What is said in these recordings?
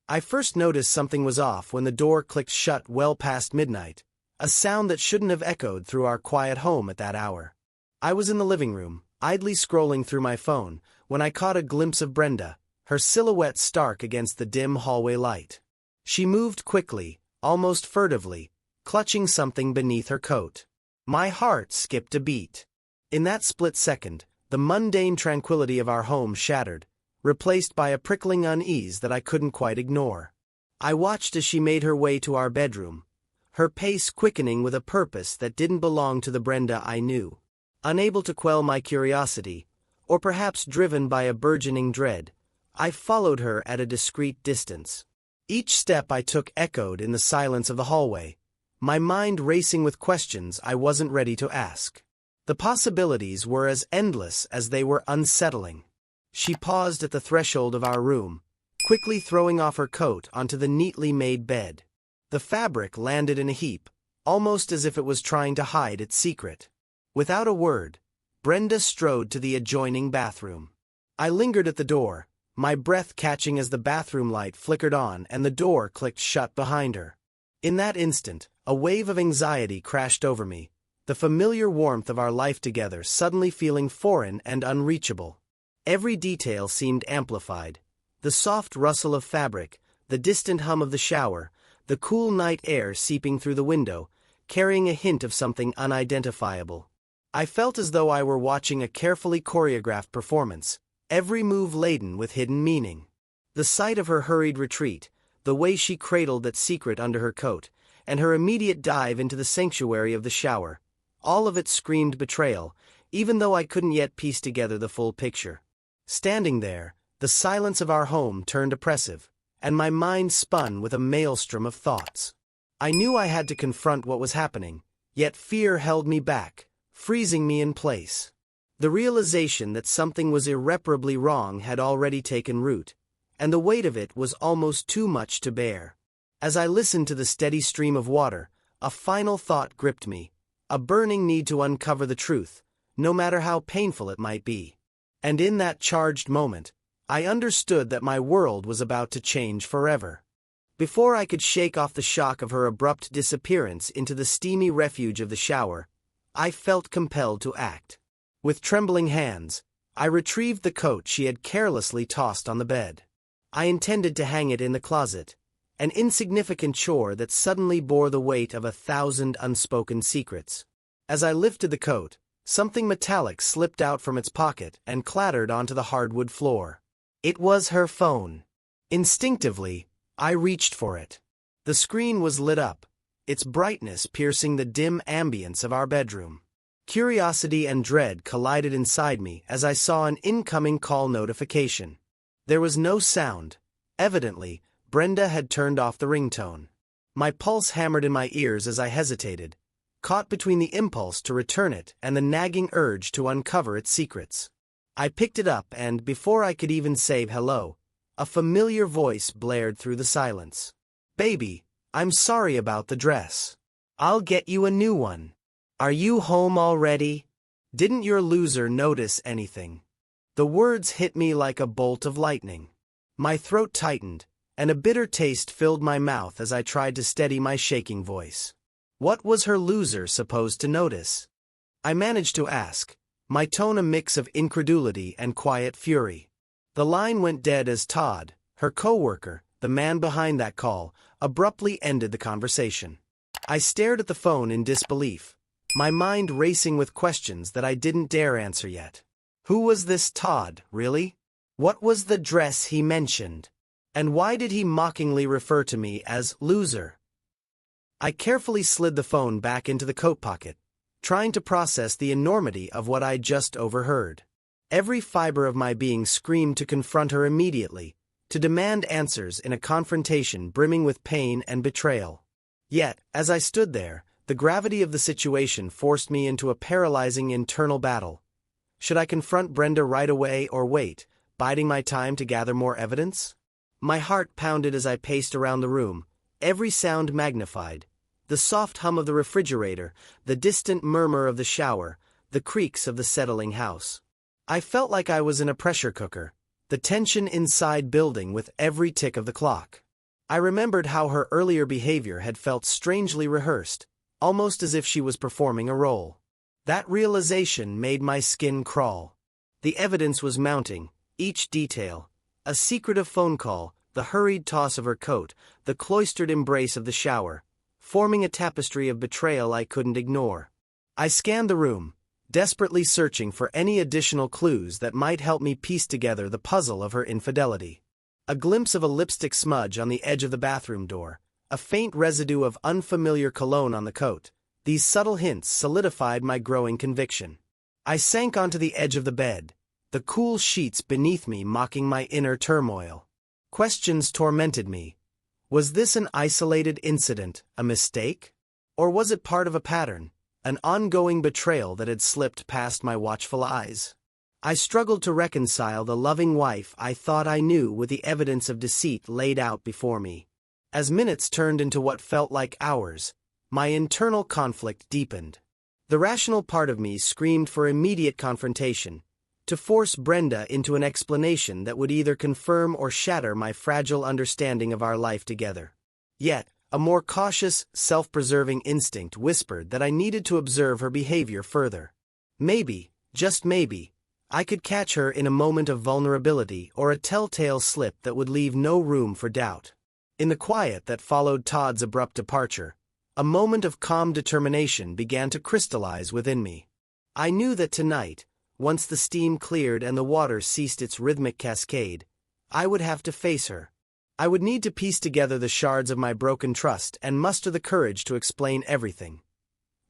I first noticed something was off when the door clicked shut well past midnight, a sound that shouldn't have echoed through our quiet home at that hour. I was in the living room, idly scrolling through my phone, when I caught a glimpse of Brenda, her silhouette stark against the dim hallway light. She moved quickly, almost furtively, clutching something beneath her coat. My heart skipped a beat. In that split second, the mundane tranquility of our home shattered, replaced by a prickling unease that I couldn't quite ignore. I watched as she made her way to our bedroom, her pace quickening with a purpose that didn't belong to the Brenda I knew. Unable to quell my curiosity, or perhaps driven by a burgeoning dread, I followed her at a discreet distance. Each step I took echoed in the silence of the hallway, my mind racing with questions I wasn't ready to ask. The possibilities were as endless as they were unsettling. She paused at the threshold of our room, quickly throwing off her coat onto the neatly made bed. The fabric landed in a heap, almost as if it was trying to hide its secret. Without a word, Brenda strode to the adjoining bathroom. I lingered at the door, my breath catching as the bathroom light flickered on and the door clicked shut behind her. In that instant, a wave of anxiety crashed over me, the familiar warmth of our life together suddenly feeling foreign and unreachable. Every detail seemed amplified. The soft rustle of fabric, the distant hum of the shower, the cool night air seeping through the window, carrying a hint of something unidentifiable. I felt as though I were watching a carefully choreographed performance, every move laden with hidden meaning. The sight of her hurried retreat, the way she cradled that secret under her coat, and her immediate dive into the sanctuary of the shower, all of it screamed betrayal, even though I couldn't yet piece together the full picture. Standing there, the silence of our home turned oppressive, and my mind spun with a maelstrom of thoughts. I knew I had to confront what was happening, yet fear held me back, freezing me in place. The realization that something was irreparably wrong had already taken root, and the weight of it was almost too much to bear. As I listened to the steady stream of water, a final thought gripped me, a burning need to uncover the truth, no matter how painful it might be. And in that charged moment, I understood that my world was about to change forever. Before I could shake off the shock of her abrupt disappearance into the steamy refuge of the shower, I felt compelled to act. With trembling hands, I retrieved the coat she had carelessly tossed on the bed. I intended to hang it in the closet, an insignificant chore that suddenly bore the weight of 1,000 unspoken secrets. As I lifted the coat, something metallic slipped out from its pocket and clattered onto the hardwood floor. It was her phone. Instinctively, I reached for it. The screen was lit up, its brightness piercing the dim ambience of our bedroom. Curiosity and dread collided inside me as I saw an incoming call notification. There was no sound. Evidently, Brenda had turned off the ringtone. My pulse hammered in my ears as I hesitated, caught between the impulse to return it and the nagging urge to uncover its secrets. I picked it up and, before I could even say hello, a familiar voice blared through the silence. "Baby, I'm sorry about the dress. I'll get you a new one. Are you home already? Didn't your loser notice anything?" The words hit me like a bolt of lightning. My throat tightened, and a bitter taste filled my mouth as I tried to steady my shaking voice. What was her loser supposed to notice? I managed to ask, my tone a mix of incredulity and quiet fury. The line went dead as Todd, her coworker, the man behind that call, abruptly ended the conversation. I stared at the phone in disbelief, my mind racing with questions that I didn't dare answer yet. Who was this Todd, really? What was the dress he mentioned? And why did he mockingly refer to me as loser? I carefully slid the phone back into the coat pocket, trying to process the enormity of what I'd just overheard. Every fiber of my being screamed to confront her immediately, to demand answers in a confrontation brimming with pain and betrayal. Yet, as I stood there, the gravity of the situation forced me into a paralyzing internal battle. Should I confront Brenda right away or wait, biding my time to gather more evidence? My heart pounded as I paced around the room, every sound magnified. The soft hum of the refrigerator, the distant murmur of the shower, the creaks of the settling house. I felt like I was in a pressure cooker, the tension inside building with every tick of the clock. I remembered how her earlier behavior had felt strangely rehearsed, almost as if she was performing a role. That realization made my skin crawl. The evidence was mounting, each detail. A secretive phone call, the hurried toss of her coat, the cloistered embrace of the shower, forming a tapestry of betrayal I couldn't ignore. I scanned the room, desperately searching for any additional clues that might help me piece together the puzzle of her infidelity. A glimpse of a lipstick smudge on the edge of the bathroom door, a faint residue of unfamiliar cologne on the coat. These subtle hints solidified my growing conviction. I sank onto the edge of the bed, the cool sheets beneath me mocking my inner turmoil. Questions tormented me. Was this an isolated incident, a mistake? Or was it part of a pattern, an ongoing betrayal that had slipped past my watchful eyes? I struggled to reconcile the loving wife I thought I knew with the evidence of deceit laid out before me. As minutes turned into what felt like hours, my internal conflict deepened. The rational part of me screamed for immediate confrontation, to force Brenda into an explanation that would either confirm or shatter my fragile understanding of our life together. Yet, a more cautious, self-preserving instinct whispered that I needed to observe her behavior further. Maybe, just maybe, I could catch her in a moment of vulnerability or a telltale slip that would leave no room for doubt. In the quiet that followed Todd's abrupt departure, a moment of calm determination began to crystallize within me. I knew that tonight, once the steam cleared and the water ceased its rhythmic cascade, I would have to face her. I would need to piece together the shards of my broken trust and muster the courage to explain everything.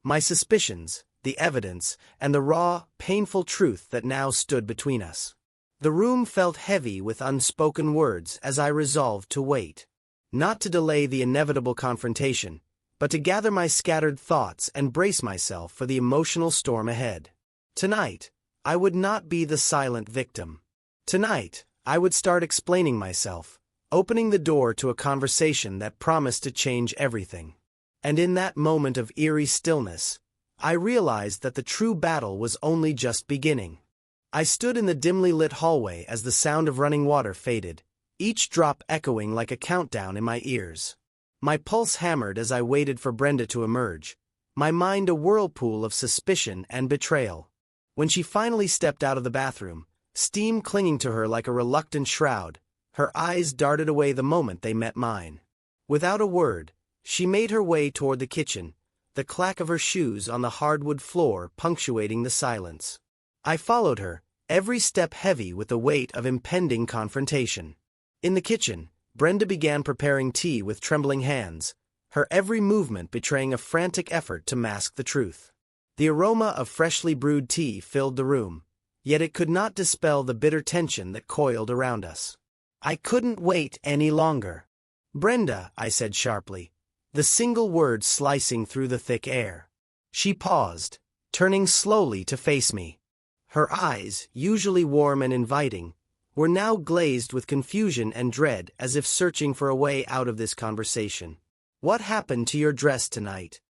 My suspicions, the evidence, and the raw, painful truth that now stood between us. The room felt heavy with unspoken words as I resolved to wait. Not to delay the inevitable confrontation, but to gather my scattered thoughts and brace myself for the emotional storm ahead. Tonight, I would not be the silent victim. Tonight, I would start explaining myself, opening the door to a conversation that promised to change everything. And in that moment of eerie stillness, I realized that the true battle was only just beginning. I stood in the dimly lit hallway as the sound of running water faded, each drop echoing like a countdown in my ears. My pulse hammered as I waited for Brenda to emerge, my mind a whirlpool of suspicion and betrayal. When she finally stepped out of the bathroom, steam clinging to her like a reluctant shroud, her eyes darted away the moment they met mine. Without a word, she made her way toward the kitchen, the clack of her shoes on the hardwood floor punctuating the silence. I followed her, every step heavy with the weight of impending confrontation. In the kitchen, Brenda began preparing tea with trembling hands, her every movement betraying a frantic effort to mask the truth. The aroma of freshly brewed tea filled the room, yet it could not dispel the bitter tension that coiled around us. I couldn't wait any longer. "Brenda," I said sharply, the single word slicing through the thick air. She paused, turning slowly to face me. Her eyes, usually warm and inviting, were now glazed with confusion and dread, as if searching for a way out of this conversation. "What happened to your dress tonight?"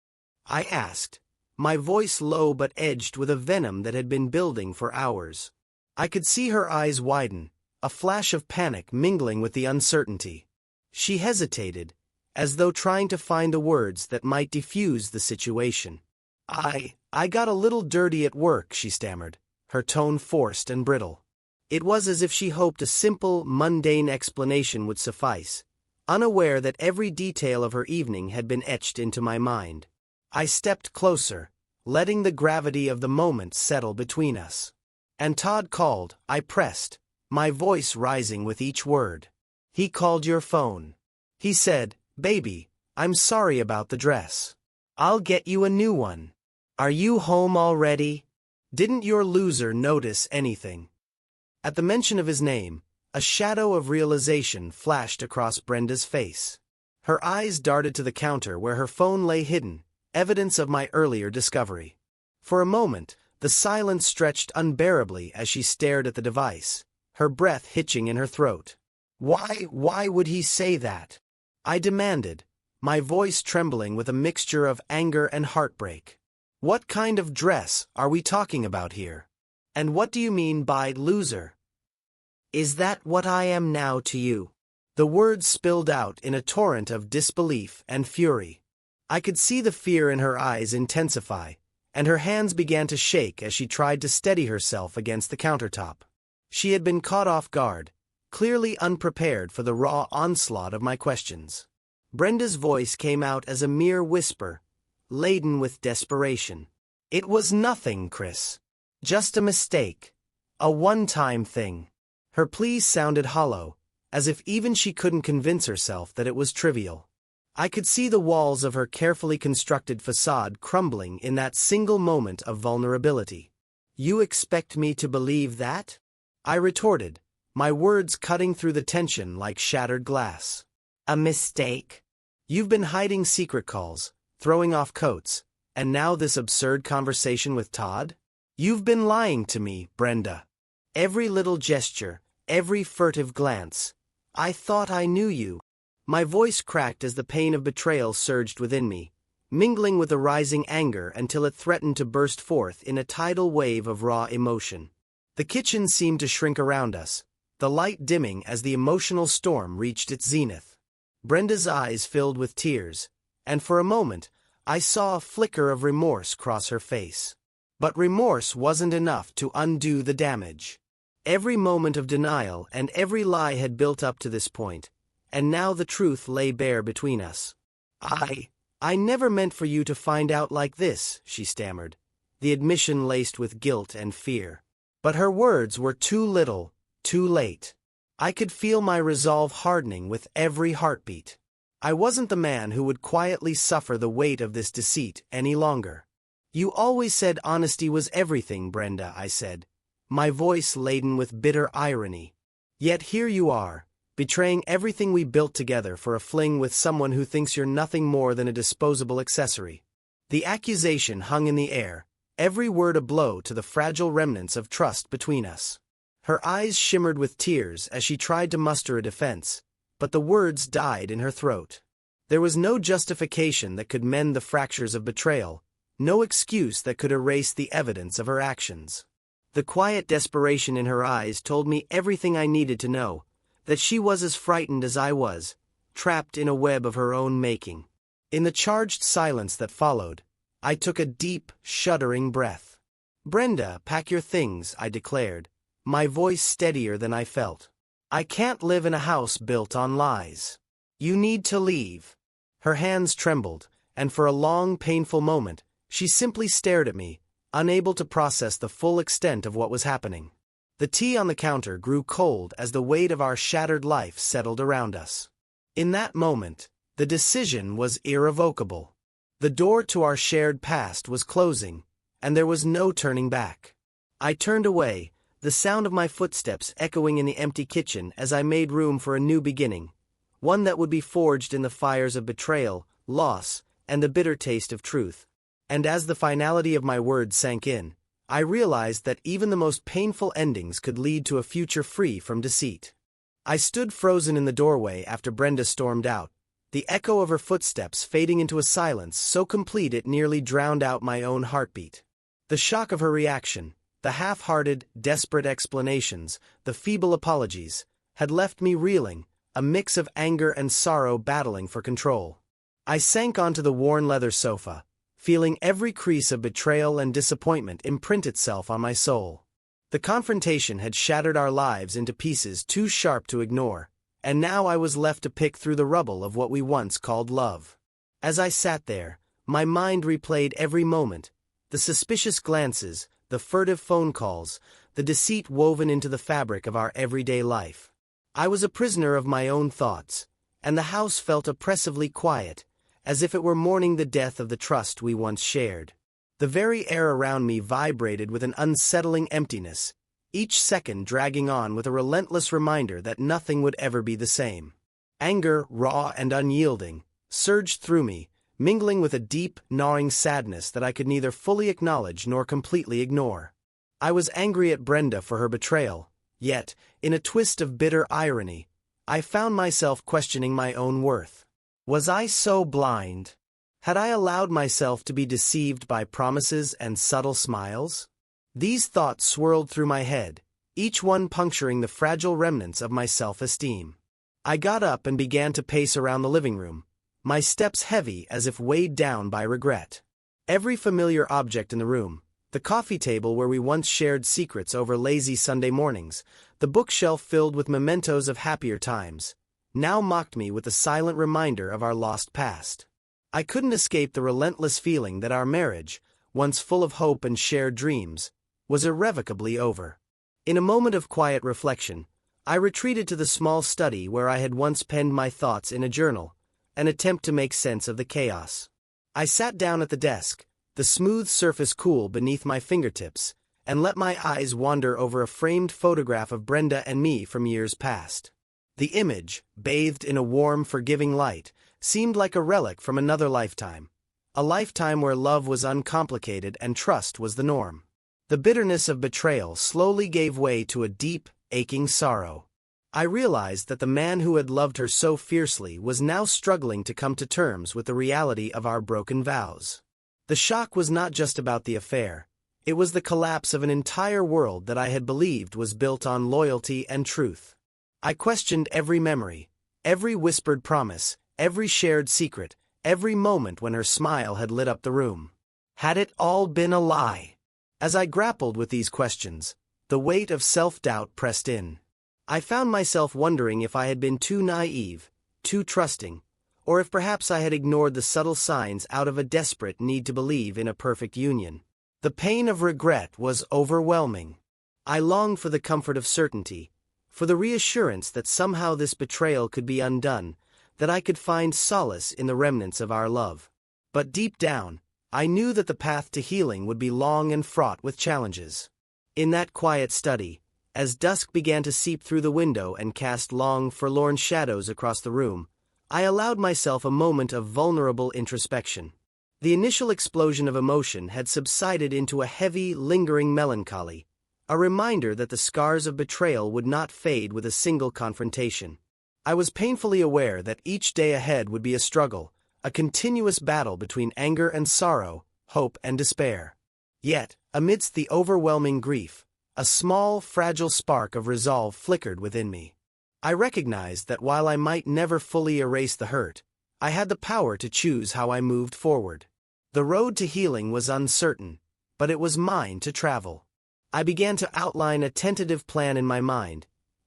I asked, my voice low but edged with a venom that had been building for hours. I could see her eyes widen, a flash of panic mingling with the uncertainty. She hesitated, as though trying to find the words that might defuse the situation. I got a little dirty at work," she stammered, her tone forced and brittle. It was as if she hoped a simple, mundane explanation would suffice, unaware that every detail of her evening had been etched into my mind. I stepped closer, letting the gravity of the moment settle between us. "And Todd called," I pressed, my voice rising with each word. "He called your phone. He said, 'Baby, I'm sorry about the dress. I'll get you a new one. Are you home already? Didn't your loser notice anything?'" At the mention of his name, a shadow of realization flashed across Brenda's face. Her eyes darted to the counter where her phone lay hidden, evidence of my earlier discovery. For a moment, the silence stretched unbearably as she stared at the device, her breath hitching in her throat. Why would he say that?" I demanded, my voice trembling with a mixture of anger and heartbreak. "What kind of dress are we talking about here? And what do you mean by loser?" "Is that what I am now to you?" The words spilled out in a torrent of disbelief and fury. I could see the fear in her eyes intensify, and her hands began to shake as she tried to steady herself against the countertop. She had been caught off guard, clearly unprepared for the raw onslaught of my questions. Brenda's voice came out as a mere whisper, laden with desperation. "It was nothing, Chris. Just a mistake. A one-time thing." Her pleas sounded hollow, as if even she couldn't convince herself that it was trivial. I could see the walls of her carefully constructed facade crumbling in that single moment of vulnerability. "You expect me to believe that?" I retorted, my words cutting through the tension like shattered glass. "A mistake? You've been hiding secret calls, throwing off coats, and now this absurd conversation with Todd? You've been lying to me, Brenda. Every little gesture, every furtive glance. I thought I knew you." My voice cracked as the pain of betrayal surged within me, mingling with the rising anger until it threatened to burst forth in a tidal wave of raw emotion. The kitchen seemed to shrink around us, the light dimming as the emotional storm reached its zenith. Brenda's eyes filled with tears, and for a moment, I saw a flicker of remorse cross her face. But remorse wasn't enough to undo the damage. Every moment of denial and every lie had built up to this point, and now the truth lay bare between us. I never meant for you to find out like this," she stammered, the admission laced with guilt and fear. But her words were too little, too late. I could feel my resolve hardening with every heartbeat. I wasn't the man who would quietly suffer the weight of this deceit any longer. "You always said honesty was everything, Brenda," I said, my voice laden with bitter irony. "Yet here you are, betraying everything we built together for a fling with someone who thinks you're nothing more than a disposable accessory." The accusation hung in the air, every word a blow to the fragile remnants of trust between us. Her eyes shimmered with tears as she tried to muster a defense, but the words died in her throat. There was no justification that could mend the fractures of betrayal, no excuse that could erase the evidence of her actions. The quiet desperation in her eyes told me everything I needed to know, that she was as frightened as I was, trapped in a web of her own making. In the charged silence that followed, I took a deep, shuddering breath. "Brenda, pack your things," I declared, my voice steadier than I felt. "I can't live in a house built on lies. You need to leave." Her hands trembled, and for a long, painful moment, she simply stared at me, unable to process the full extent of what was happening. The tea on the counter grew cold as the weight of our shattered life settled around us. In that moment, the decision was irrevocable. The door to our shared past was closing, and there was no turning back. I turned away, the sound of my footsteps echoing in the empty kitchen as I made room for a new beginning, one that would be forged in the fires of betrayal, loss, and the bitter taste of truth. And as the finality of my words sank in, I realized that even the most painful endings could lead to a future free from deceit. I stood frozen in the doorway after Brenda stormed out, the echo of her footsteps fading into a silence so complete it nearly drowned out my own heartbeat. The shock of her reaction, the half-hearted, desperate explanations, the feeble apologies, had left me reeling, a mix of anger and sorrow battling for control. I sank onto the worn leather sofa, feeling every crease of betrayal and disappointment imprint itself on my soul. The confrontation had shattered our lives into pieces too sharp to ignore, and now I was left to pick through the rubble of what we once called love. As I sat there, my mind replayed every moment, the suspicious glances, the furtive phone calls, the deceit woven into the fabric of our everyday life. I was a prisoner of my own thoughts, and the house felt oppressively quiet, as if it were mourning the death of the trust we once shared. The very air around me vibrated with an unsettling emptiness, each second dragging on with a relentless reminder that nothing would ever be the same. Anger, raw and unyielding, surged through me, mingling with a deep, gnawing sadness that I could neither fully acknowledge nor completely ignore. I was angry at Brenda for her betrayal, yet, in a twist of bitter irony, I found myself questioning my own worth. Was I so blind? Had I allowed myself to be deceived by promises and subtle smiles? These thoughts swirled through my head, each one puncturing the fragile remnants of my self-esteem. I got up and began to pace around the living room, my steps heavy as if weighed down by regret. Every familiar object in the room, the coffee table where we once shared secrets over lazy Sunday mornings, the bookshelf filled with mementos of happier times, now mocked me with a silent reminder of our lost past. I couldn't escape the relentless feeling that our marriage, once full of hope and shared dreams, was irrevocably over. In a moment of quiet reflection, I retreated to the small study where I had once penned my thoughts in a journal, an attempt to make sense of the chaos. I sat down at the desk, the smooth surface cool beneath my fingertips, and let my eyes wander over a framed photograph of Brenda and me from years past. The image, bathed in a warm, forgiving light, seemed like a relic from another lifetime, a lifetime where love was uncomplicated and trust was the norm. The bitterness of betrayal slowly gave way to a deep, aching sorrow. I realized that the man who had loved her so fiercely was now struggling to come to terms with the reality of our broken vows. The shock was not just about the affair, it was the collapse of an entire world that I had believed was built on loyalty and truth. I questioned every memory, every whispered promise, every shared secret, every moment when her smile had lit up the room. Had it all been a lie? As I grappled with these questions, the weight of self-doubt pressed in. I found myself wondering if I had been too naive, too trusting, or if perhaps I had ignored the subtle signs out of a desperate need to believe in a perfect union. The pain of regret was overwhelming. I longed for the comfort of certainty, for the reassurance that somehow this betrayal could be undone, that I could find solace in the remnants of our love. But deep down, I knew that the path to healing would be long and fraught with challenges. In that quiet study, as dusk began to seep through the window and cast long, forlorn shadows across the room, I allowed myself a moment of vulnerable introspection. The initial explosion of emotion had subsided into a heavy, lingering melancholy, a reminder that the scars of betrayal would not fade with a single confrontation. I was painfully aware that each day ahead would be a struggle, a continuous battle between anger and sorrow, hope and despair. Yet, amidst the overwhelming grief, a small, fragile spark of resolve flickered within me. I recognized that while I might never fully erase the hurt, I had the power to choose how I moved forward. The road to healing was uncertain, but it was mine to travel. I began to outline a tentative plan in my mind,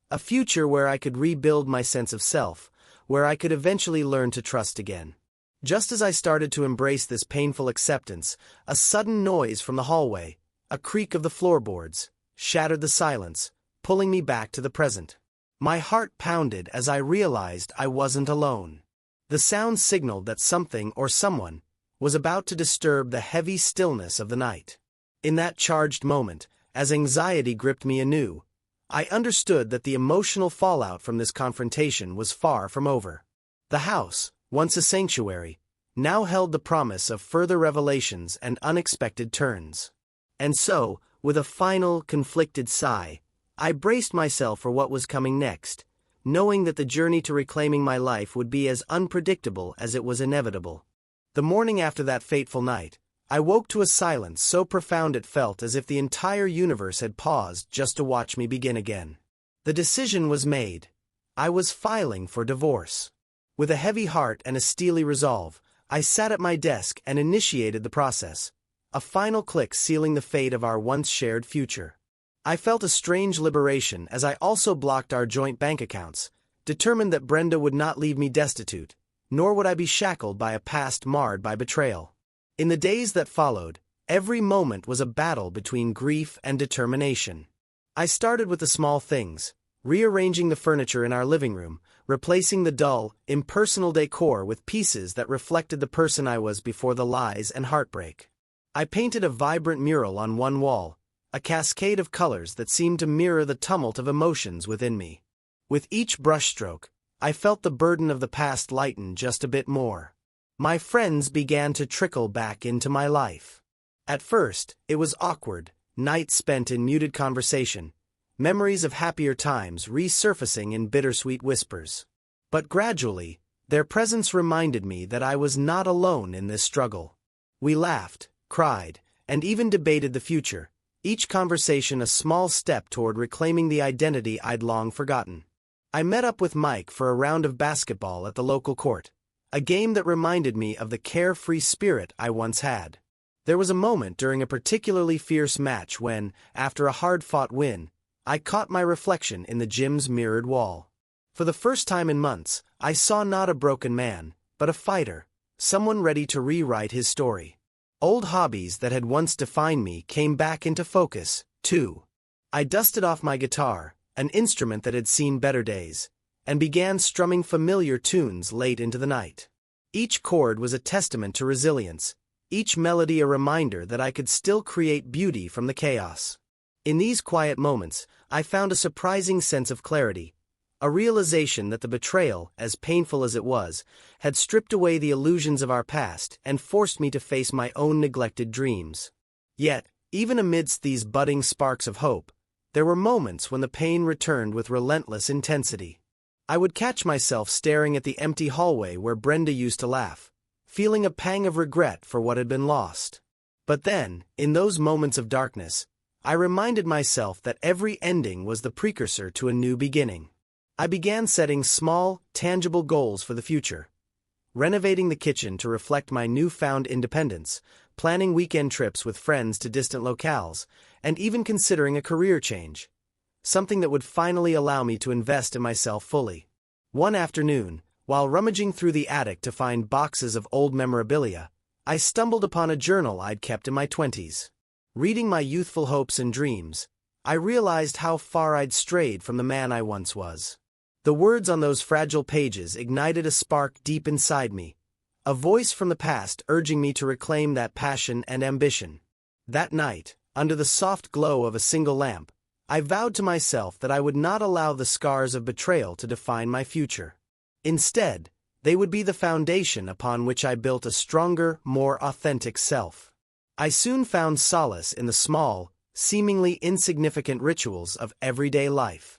a future where I could rebuild my sense of self, where I could eventually learn to trust again. Just as I started to embrace this painful acceptance, a sudden noise from the hallway, a creak of the floorboards, shattered the silence, pulling me back to the present. My heart pounded as I realized I wasn't alone. The sound signaled that something or someone was about to disturb the heavy stillness of the night. In that charged moment, as anxiety gripped me anew, I understood that the emotional fallout from this confrontation was far from over. The house, once a sanctuary, now held the promise of further revelations and unexpected turns. And so, with a final, conflicted sigh, I braced myself for what was coming next, knowing that the journey to reclaiming my life would be as unpredictable as it was inevitable. The morning after that fateful night, I woke to a silence so profound it felt as if the entire universe had paused just to watch me begin again. The decision was made. I was filing for divorce. With a heavy heart and a steely resolve, I sat at my desk and initiated the process, a final click sealing the fate of our once shared future. I felt a strange liberation as I also blocked our joint bank accounts, determined that Brenda would not leave me destitute, nor would I be shackled by a past marred by betrayal. In the days that followed, every moment was a battle between grief and determination. I started with the small things, rearranging the furniture in our living room, replacing the dull, impersonal decor with pieces that reflected the person I was before the lies and heartbreak. I painted a vibrant mural on one wall, a cascade of colors that seemed to mirror the tumult of emotions within me. With each brushstroke, I felt the burden of the past lighten just a bit more. My friends began to trickle back into my life. At first, it was awkward, nights spent in muted conversation, memories of happier times resurfacing in bittersweet whispers. But gradually, their presence reminded me that I was not alone in this struggle. We laughed, cried, and even debated the future, each conversation a small step toward reclaiming the identity I'd long forgotten. I met up with Mike for a round of basketball at the local court, a game that reminded me of the carefree spirit I once had. There was a moment during a particularly fierce match when, after a hard-fought win, I caught my reflection in the gym's mirrored wall. For the first time in months, I saw not a broken man, but a fighter, someone ready to rewrite his story. Old hobbies that had once defined me came back into focus, too. I dusted off my guitar, an instrument that had seen better days, and began strumming familiar tunes late into the night. Each chord was a testament to resilience, each melody a reminder that I could still create beauty from the chaos. In these quiet moments, I found a surprising sense of clarity, a realization that the betrayal, as painful as it was, had stripped away the illusions of our past and forced me to face my own neglected dreams. Yet, even amidst these budding sparks of hope, there were moments when the pain returned with relentless intensity. I would catch myself staring at the empty hallway where Brenda used to laugh, feeling a pang of regret for what had been lost. But then, in those moments of darkness, I reminded myself that every ending was the precursor to a new beginning. I began setting small, tangible goals for the future, renovating the kitchen to reflect my newfound independence, planning weekend trips with friends to distant locales, and even considering a career change, something that would finally allow me to invest in myself fully. One afternoon, while rummaging through the attic to find boxes of old memorabilia, I stumbled upon a journal I'd kept in my 20s. Reading my youthful hopes and dreams, I realized how far I'd strayed from the man I once was. The words on those fragile pages ignited a spark deep inside me, a voice from the past urging me to reclaim that passion and ambition. That night, under the soft glow of a single lamp, I vowed to myself that I would not allow the scars of betrayal to define my future. Instead, they would be the foundation upon which I built a stronger, more authentic self. I soon found solace in the small, seemingly insignificant rituals of everyday life.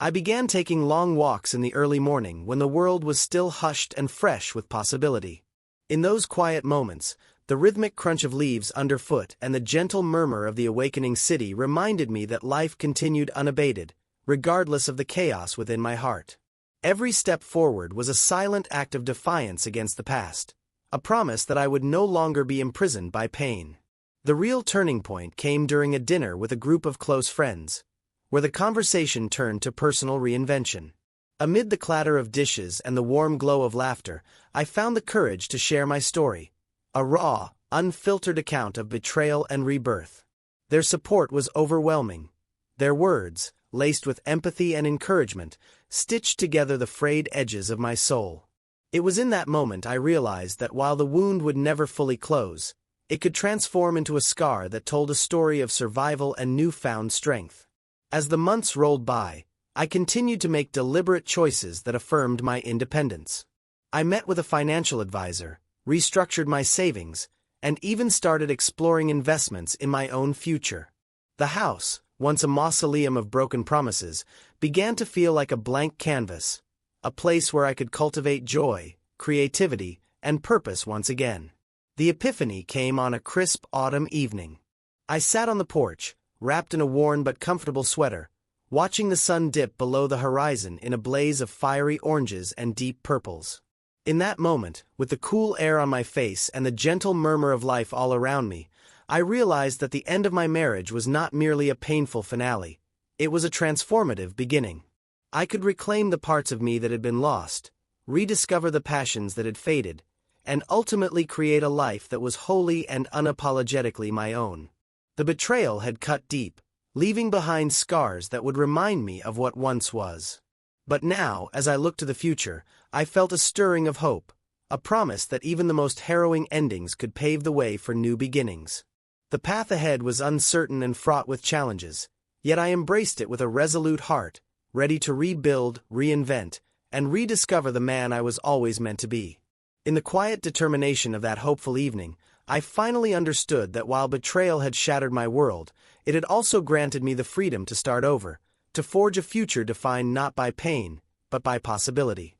I began taking long walks in the early morning when the world was still hushed and fresh with possibility. In those quiet moments, the rhythmic crunch of leaves underfoot and the gentle murmur of the awakening city reminded me that life continued unabated, regardless of the chaos within my heart. Every step forward was a silent act of defiance against the past, a promise that I would no longer be imprisoned by pain. The real turning point came during a dinner with a group of close friends, where the conversation turned to personal reinvention. Amid the clatter of dishes and the warm glow of laughter, I found the courage to share my story, a raw, unfiltered account of betrayal and rebirth. Their support was overwhelming. Their words, laced with empathy and encouragement, stitched together the frayed edges of my soul. It was in that moment I realized that while the wound would never fully close, it could transform into a scar that told a story of survival and newfound strength. As the months rolled by, I continued to make deliberate choices that affirmed my independence. I met with a financial advisor, restructured my savings, and even started exploring investments in my own future. The house, once a mausoleum of broken promises, began to feel like a blank canvas, a place where I could cultivate joy, creativity, and purpose once again. The epiphany came on a crisp autumn evening. I sat on the porch, wrapped in a worn but comfortable sweater, watching the sun dip below the horizon in a blaze of fiery oranges and deep purples. In that moment, with the cool air on my face and the gentle murmur of life all around me, I realized that the end of my marriage was not merely a painful finale, it was a transformative beginning. I could reclaim the parts of me that had been lost, rediscover the passions that had faded, and ultimately create a life that was wholly and unapologetically my own. The betrayal had cut deep, leaving behind scars that would remind me of what once was. But now, as I looked to the future, I felt a stirring of hope, a promise that even the most harrowing endings could pave the way for new beginnings. The path ahead was uncertain and fraught with challenges, yet I embraced it with a resolute heart, ready to rebuild, reinvent, and rediscover the man I was always meant to be. In the quiet determination of that hopeful evening, I finally understood that while betrayal had shattered my world, it had also granted me the freedom to start over, to forge a future defined not by pain, but by possibility.